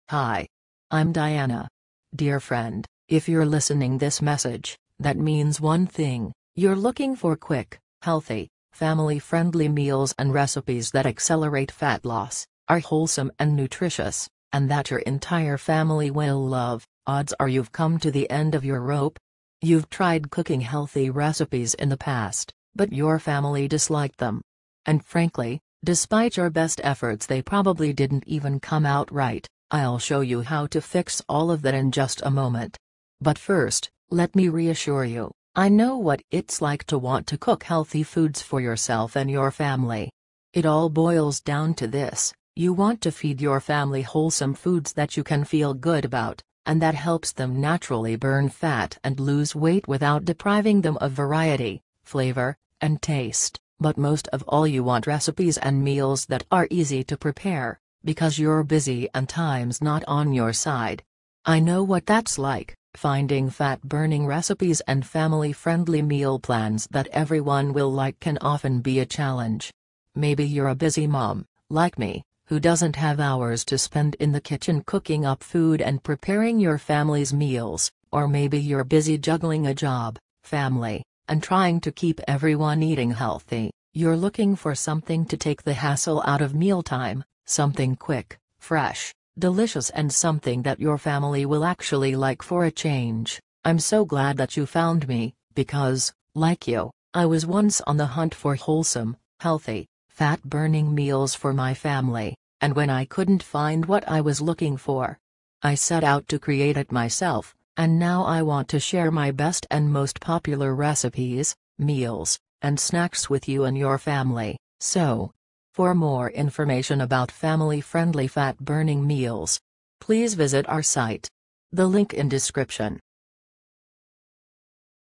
Hi. I'm Diana. Dear friend, if you're listening this message, that means one thing: you're looking for quick, healthy, family-friendly meals and recipes that accelerate fat loss, are wholesome and nutritious, and that your entire family will love. Odds are you've come to the end of your rope. You've tried cooking healthy recipes in the past, but your family disliked them. And frankly, despite your best efforts, they probably didn't even come out right. I'll show you how to fix all of that in just a moment. But first, let me reassure you, I know what it's like to want to cook healthy foods for yourself and your family. It all boils down to this: you want to feed your family wholesome foods that you can feel good about, and that helps them naturally burn fat and lose weight without depriving them of variety, flavor, and taste. But most of all, you want recipes and meals that are easy to prepare, because you're busy and time's not on your side. I know what that's like. Finding fat-burning recipes and family-friendly meal plans that everyone will like can often be a challenge. Maybe you're a busy mom, like me, who doesn't have hours to spend in the kitchen cooking up food and preparing your family's meals, or maybe you're busy juggling a job, family, and trying to keep everyone eating healthy. You're looking for something to take the hassle out of mealtime, something quick, fresh, delicious, and something that your family will actually like for a change. I'm so glad that you found me, because, like you, I was once on the hunt for wholesome, healthy, fat-burning meals for my family, and when I couldn't find what I was looking for, I set out to create it myself, and now I want to share my best and most popular recipes, meals, and snacks with you and your family. So, for more information about family-friendly fat-burning meals, please visit our site. The link in description.